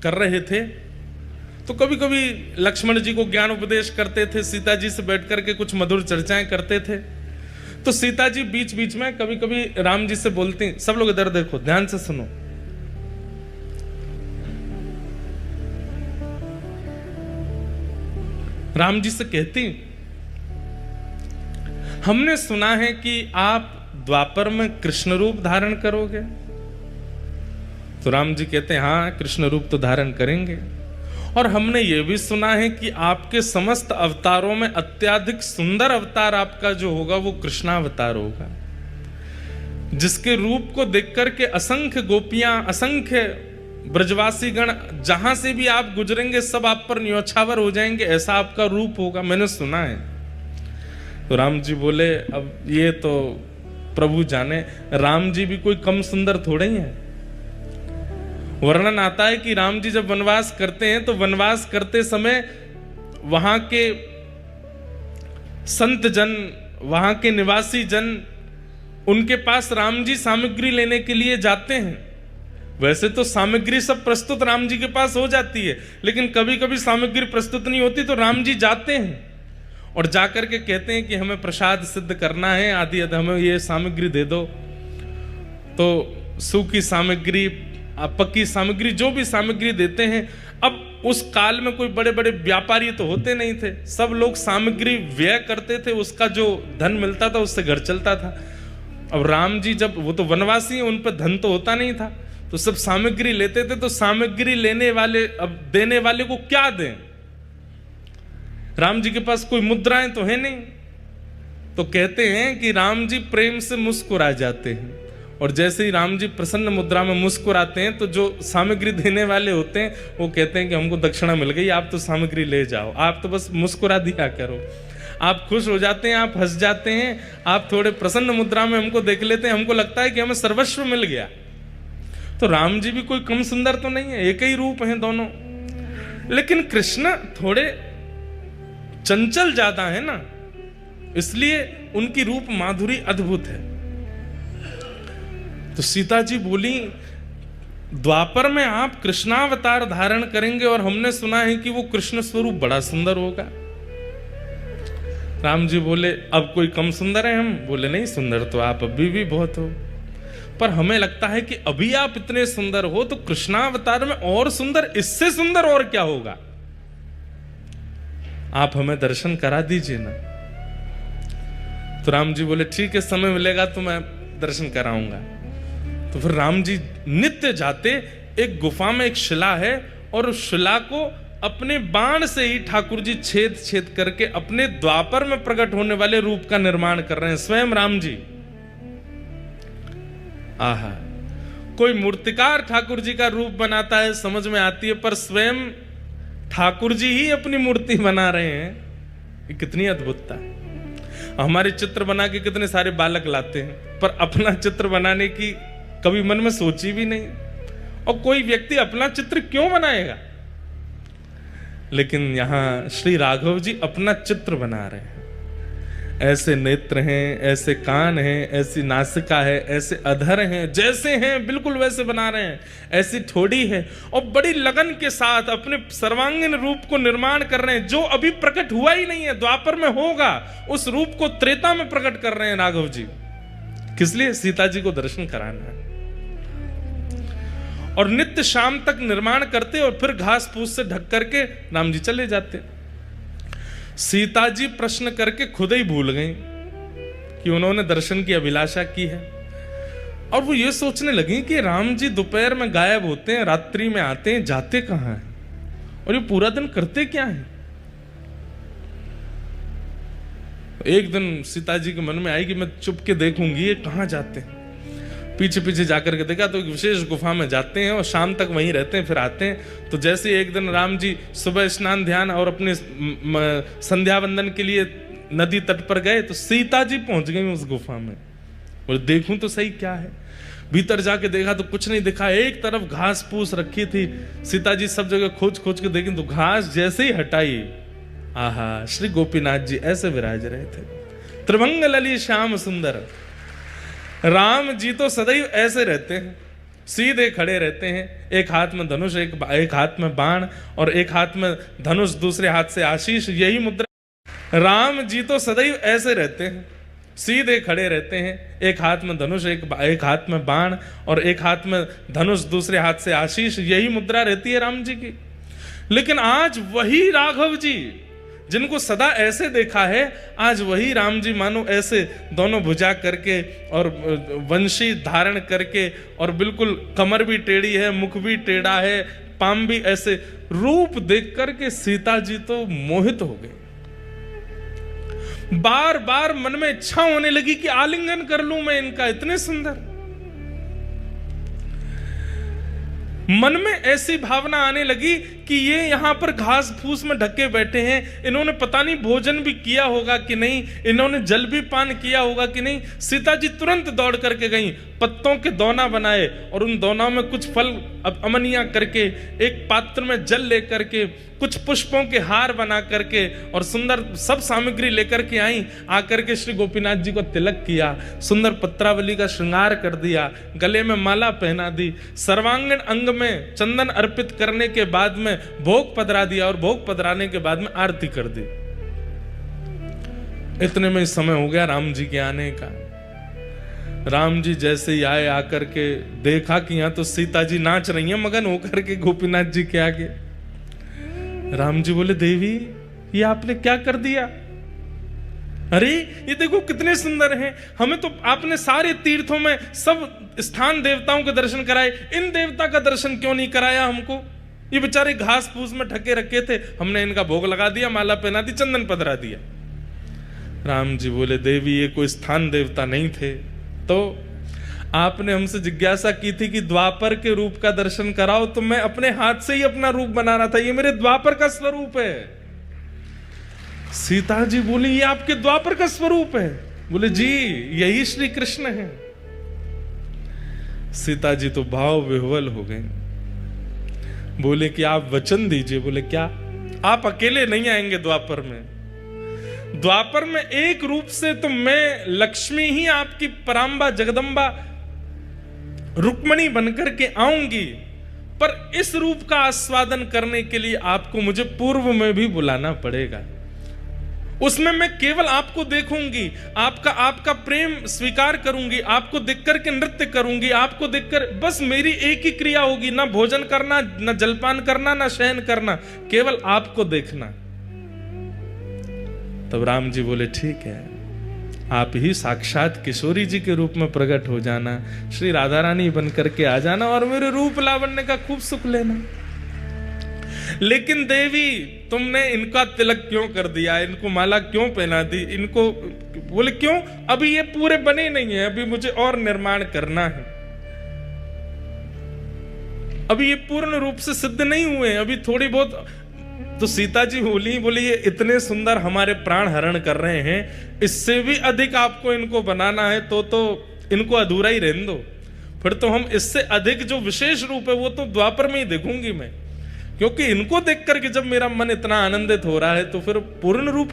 कर रहे थे तो कभी कभी लक्ष्मण जी को ज्ञान उपदेश करते थे, सीता जी से बैठ करके कुछ मधुर चर्चाएं करते थे। तो सीता जी बीच बीच में कभी कभी राम जी से बोलती, सब लोग इधर देखो, ध्यान से सुनो। राम जी से कहती, हमने सुना है कि आप द्वापर में कृष्ण रूप धारण करोगे। तो राम जी कहते हैं, हाँ कृष्ण रूप तो धारण करेंगे, और हमने ये भी सुना है कि आपके समस्त अवतारों में अत्यधिक सुंदर अवतार आपका जो होगा वो कृष्णावतार होगा, जिसके रूप को देख करके असंख्य गोपियां, असंख्य ब्रजवासी गण जहां से भी आप गुजरेंगे सब आप पर न्योछावर हो जाएंगे, ऐसा आपका रूप होगा, मैंने सुना है। तो राम जी बोले, अब ये तो प्रभु जाने, राम जी भी कोई कम सुंदर थोड़े ही हैं। वर्णन आता है कि राम जी जब वनवास करते हैं तो वनवास करते समय वहां के संत जन, वहां के निवासी जन, उनके पास राम जी सामग्री लेने के लिए जाते हैं। वैसे तो सामग्री सब प्रस्तुत राम जी के पास हो जाती है, लेकिन कभी कभी सामग्री प्रस्तुत नहीं होती तो राम जी जाते हैं और जाकर के कहते हैं कि हमें प्रसाद सिद्ध करना है, आदि हमें ये सामग्री दे दो। तो सूखी सामग्री, पक्की सामग्री, जो भी सामग्री देते हैं। अब उस काल में कोई बड़े बड़े व्यापारी तो होते नहीं थे, सब लोग सामग्री व्यय करते थे, उसका जो धन मिलता था उससे घर चलता था। अब राम जी जब, वो तो वनवासी हैं, उन पर धन तो होता नहीं था, तो सब सामग्री लेते थे। तो सामग्री लेने वाले, अब देने वाले को क्या दें? राम जी के पास कोई मुद्राएं तो है नहीं, तो कहते हैं कि राम जी प्रेम से मुस्कुरा जाते हैं, और जैसे ही राम जी प्रसन्न मुद्रा में मुस्कुराते हैं तो जो सामग्री देने वाले होते हैं वो कहते हैं कि हमको दक्षिणा मिल गई, आप तो सामग्री ले जाओ, आप तो बस मुस्कुरा दिया करो। आप खुश हो जाते हैं, आप हंस जाते हैं, आप थोड़े प्रसन्न मुद्रा में हमको देख लेते हैं, हमको लगता है कि हमें सर्वस्व मिल गया। तो राम जी भी कोई कम सुंदर तो नहीं है, एक ही रूप है दोनों, लेकिन कृष्ण थोड़े चंचल ज्यादा है ना, इसलिए उनकी रूप माधुरी अद्भुत है। तो सीता जी बोली, द्वापर में आप कृष्णावतार धारण करेंगे और हमने सुना है कि वो कृष्ण स्वरूप बड़ा सुंदर होगा। राम जी बोले, अब कोई कम सुंदर है हम? बोले नहीं, सुंदर तो आप अभी भी बहुत हो, पर हमें लगता है कि अभी आप इतने सुंदर हो तो कृष्णावतार में और सुंदर, इससे सुंदर और क्या होगा? आप हमें दर्शन करा दीजिए ना। तो राम जी बोले, ठीक है, समय मिलेगा तो मैं दर्शन कराऊंगा। तो फिर राम जी नित्य जाते, एक गुफा में एक शिला है, और उस शिला को अपने बाण से ही ठाकुर जी छेद छेद करके अपने द्वापर में प्रकट होने वाले रूप का निर्माण कर रहे हैं, स्वयं राम जी। आहा, कोई मूर्तिकार ठाकुर जी का रूप बनाता है समझ में आती है, पर स्वयं ठाकुर जी ही अपनी मूर्ति बना रहे हैं, ये कितनी अद्भुतता है। हमारे चित्र बना के कितने सारे बालक लाते हैं, पर अपना चित्र बनाने की कभी मन में सोची भी नहीं। और कोई व्यक्ति अपना चित्र क्यों बनाएगा? लेकिन यहां श्री राघव जी अपना चित्र बना रहे हैं। ऐसे नेत्र हैं, ऐसे कान हैं, ऐसी नासिका है, ऐसे अधर हैं, जैसे हैं बिल्कुल वैसे बना रहे हैं, ऐसी ठोड़ी है, और बड़ी लगन के साथ अपने सर्वांगीण रूप को निर्माण कर रहे हैं, जो अभी प्रकट हुआ ही नहीं है, द्वापर में होगा। उस रूप को त्रेता में प्रकट कर रहे हैं राघव जी। किस लिए? सीता जी को दर्शन कराना है। और नित्य शाम तक निर्माण करते और फिर घास फूस से ढक करके राम जी चले जाते। सीता जी प्रश्न करके खुद ही भूल गई कि उन्होंने दर्शन की अभिलाषा की है, और वो ये सोचने लगी कि राम जी दोपहर में गायब होते हैं, रात्रि में आते हैं, जाते कहां हैं, और ये पूरा दिन करते क्या हैं। एक दिन सीता जी के मन में आई कि मैं चुप के देखूंगी ये कहां जाते हैं। पीछे पीछे जाकर के देखा तो एक विशेष गुफा में जाते हैं और शाम तक वहीं रहते हैं, फिर आते हैं। तो जैसे एक दिन राम जी सुबह स्नान ध्यान और अपने संध्या वंदन के लिए नदी तट पर गए तो सीता जी पहुंच गई उस गुफा में। और देखूं तो सही क्या है। भीतर जाके देखा तो कुछ नहीं दिखा, एक तरफ घास फूस रखी थी। सीता जी सब जगह खोज खोज के देखी तो घास जैसे ही हटाई, आहा, श्री गोपीनाथ जी ऐसे विराज रहे थे, त्रिभंग लली श्याम सुंदर। राम जी तो सदैव ऐसे रहते हैं, सीधे खड़े रहते हैं, एक हाथ में धनुष, एक हाथ में बाण और एक हाथ में धनुष, दूसरे हाथ से आशीष। यही मुद्रा। राम जी तो सदैव ऐसे रहते हैं, सीधे खड़े रहते हैं, एक हाथ में धनुष, एक हाथ में बाण और एक हाथ में धनुष, दूसरे हाथ से आशीष। यही मुद्रा रहती है राम जी की। लेकिन आज वही राघव जी जिनको सदा ऐसे देखा है, आज वही राम जी मानो ऐसे दोनों भुजा करके और वंशी धारण करके और बिल्कुल कमर भी टेढ़ी है, मुख भी टेढ़ा है, पाम भी ऐसे, रूप देख करके सीता जी तो मोहित हो गई। बार बार मन में इच्छा होने लगी कि आलिंगन कर लूं मैं इनका, इतने सुंदर। मन में ऐसी भावना आने लगी कि ये यहां पर घास फूस में ढके बैठे हैं, इन्होंने पता नहीं भोजन भी किया होगा कि नहीं, इन्होंने जल भी पान किया होगा कि नहीं। सीता जी तुरंत दौड़ करके गई, पत्तों के दोना बनाए और उन दोनों में कुछ फल अमनिया करके, एक पात्र में जल लेकर के, कुछ पुष्पों के हार बना करके और सुंदर सब सामग्री लेकर के आई। आकर के श्री गोपीनाथ जी को तिलक किया, सुंदर पत्रावली का श्रृंगार कर दिया, गले में माला पहना दी, सर्वांगीण अंग में चंदन अर्पित करने के बाद में भोग पधरा दिया और भोग पधराने के बाद में आरती कर दी। इतने में समय हो गया राम जी के आने का। राम जी जैसे ही आए, आकर के देखा कि यहां तो सीता जी नाच रही हैं मगन होकर के गोपीनाथ जी के आगे। राम जी बोले, देवी ये आपने क्या कर दिया? अरे ये देखो कितने सुंदर हैं, हमें तो आपने सारे तीर्थों में सब स्थान देवताओं के दर्शन कराए, इन देवता का दर्शन क्यों नहीं कराया हमको? ये बेचारे घास फूस में ढके रखे थे, हमने इनका भोग लगा दिया, माला पहना दी, चंदन पधरा दिया। राम जी बोले, देवी ये कोई स्थान देवता नहीं थे, तो आपने हमसे जिज्ञासा की थी कि द्वापर के रूप का दर्शन कराओ, तो मैं अपने हाथ से ही अपना रूप बना रहा था, ये मेरे द्वापर का स्वरूप है। सीता जी बोली, ये आपके द्वापर का स्वरूप है? बोले जी यही श्री कृष्ण है। सीता जी तो भाव विह्वल हो गए, बोले कि आप वचन दीजिए। बोले क्या? आप अकेले नहीं आएंगे द्वापर में, द्वापर में एक रूप से तो मैं लक्ष्मी ही आपकी परांबा जगदम्बा रुक्मणी बनकर के आऊंगी, पर इस रूप का आस्वादन करने के लिए आपको मुझे पूर्व में भी बुलाना पड़ेगा। उसमें मैं केवल आपको देखूंगी, आपका प्रेम स्वीकार करूंगी, आपको देखकर के नृत्य करूंगी, आपको देखकर बस मेरी एक ही क्रिया होगी, ना भोजन करना, ना जलपान करना, ना शयन करना, केवल आपको देखना। तब राम जी बोले, ठीक है, आप ही साक्षात किशोरी जी के रूप में प्रकट हो जाना, श्री राधा रानी बनकर के आ जाना और मेरे रूप लावण्य का खूब सुख लेना। लेकिन देवी तुमने इनका तिलक क्यों कर दिया, इनको माला क्यों पहना दी, इनको? बोले क्यों? अभी ये पूरे बने नहीं है, अभी मुझे और निर्माण करना है, अभी ये पूर्ण रूप से सिद्ध नहीं हुए, अभी थोड़ी बहुत। तो सीता जी बोली ये इतने सुंदर हमारे प्राण हरण कर रहे हैं, इससे भी अधिक आपको इनको बनाना है तो इनको अधूरा ही रहने दो, फिर तो हम इससे अधिक जो विशेष रूप है वो तो द्वापर में ही देखूंगी मैं, क्योंकि इनको देख करके जब मेरा मन इतना आनंदित हो रहा है तो फिर पूर्ण रूप